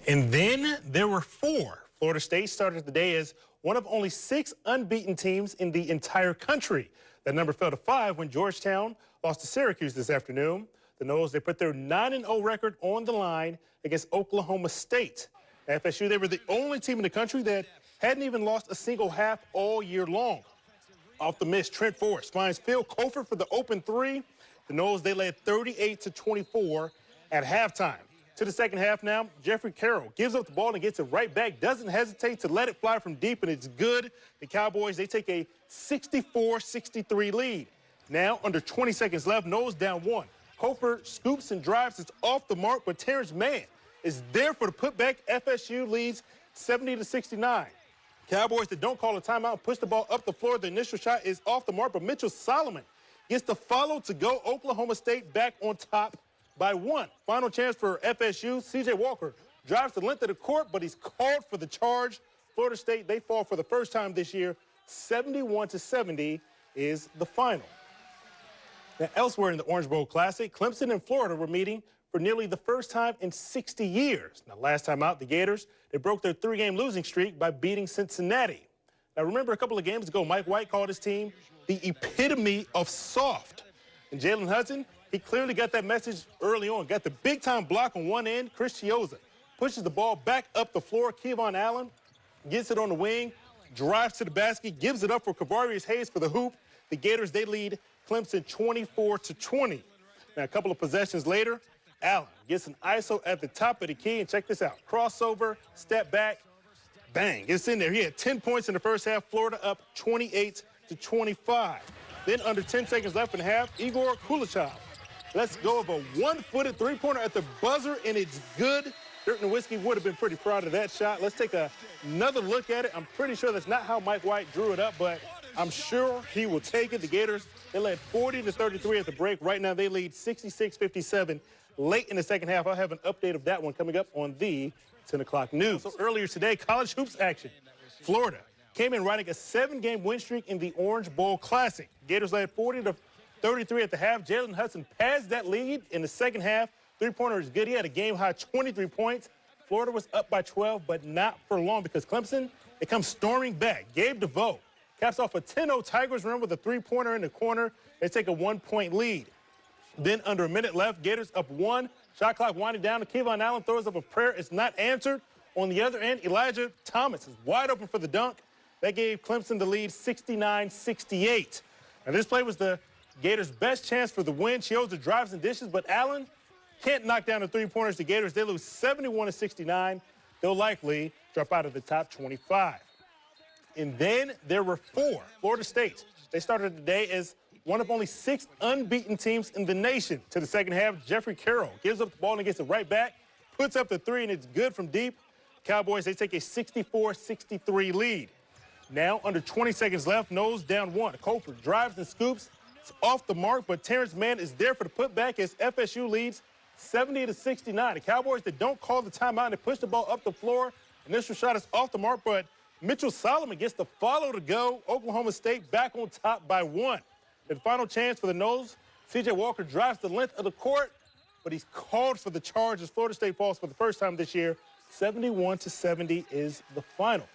And then there were four. Florida State started the day as one of only 6 unbeaten teams in the entire country. That number fell to 5 when Georgetown lost to Syracuse this afternoon. The Noles, they put their 9-0 record on the line against Oklahoma State. At FSU, they were the only team in the country that hadn't even lost a single half all year long. Off the miss, Trent Forrest finds Phil Cofer for the open three. The Noles, they led 38-24 at halftime. To the second half now, Jeffrey Carroll gives up the ball and gets it right back, doesn't hesitate to let it fly from deep, and it's good. The Cowboys, they take a 64-63 lead. Now, under 20 seconds left, Noles down 1. Cofer scoops and drives. It's off the mark, but Terrence Mann is there for the putback. FSU leads 70-69. Cowboys that don't call a timeout push the ball up the floor. The initial shot is off the mark, but Mitchell Solomon gets the follow to go. Oklahoma State back on top by 1. Final chance for FSU. C.J. Walker drives the length of the court, but he's called for the charge. Florida State, they fall for the first time this year. 71-70 is the final. Now, elsewhere in the Orange Bowl Classic, Clemson and Florida were meeting for nearly the first time in 60 years. Now, last time out, the Gators, they broke their 3-game losing streak by beating Cincinnati. Now, remember a couple of games ago, Mike White called his team the epitome of soft. And Jalen Hudson, he clearly got that message early on. Got the big-time block on one end. Chris Chioza pushes the ball back up the floor. Kevon Allen gets it on the wing, drives to the basket, gives it up for Kavarius Hayes for the hoop. The Gators, they lead Clemson 24-20. Now, a couple of possessions later, Allen gets an ISO at the top of the key, and check this out. Crossover, step back, bang, it's in there. He had 10 points in the first half. Florida up 28-25. Then under 10 seconds left in the half, Igor Kulichov lets go of a one-footed three-pointer at the buzzer, and it's good. Dirt and Whiskey would have been pretty proud of that shot. Let's take another look at it. I'm pretty sure that's not how Mike White drew it up, but I'm sure he will take it. The Gators, they led 40-33 at the break. Right now, they lead 66-57 late in the second half. I'll have an update of that one coming up on the 10 o'clock news. So earlier today, college hoops action. Florida came in riding a 7-game win streak in the Orange Bowl Classic. Gators led 40-33 at the half. Jalen Hudson passed that lead in the second half. Three-pointer is good. He had a game-high 23 points. Florida was up by 12, but not for long because Clemson, it comes storming back. Gabe DeVoe caps off a 10-0 Tigers run with a three-pointer in the corner. They take a 1-point lead. Then under a minute left, Gators up 1. Shot clock winding down. Kevon Allen throws up a prayer. It's not answered. On the other end, Elijah Thomas is wide open for the dunk. That gave Clemson the lead 69-68. Now, this play was the Gators' best chance for the win. Chioza drives and dishes, but Allen can't knock down the three-pointers. The Gators, they lose 71-69. They'll likely drop out of the top 25. And then there were 4. Florida State, they started the day as one of only 6 unbeaten teams in the nation. To the second half, Jeffrey Carroll gives up the ball and gets it right back, puts up the 3, and it's good from deep. Cowboys, they take a 64-63 lead. Now, under 20 seconds left, Noles down 1. Cofer drives and scoops. It's off the mark, but Terrence Mann is there for the putback as FSU leads 70-69. The Cowboys, they don't call the timeout, and they push the ball up the floor. Initial shot is off the mark, but Mitchell Solomon gets the follow to go. Oklahoma State back on top by 1. The final chance for the Noles, C.J. Walker drives the length of the court, but he's called for the charge as Florida State falls for the first time this year. 71-70 is the final.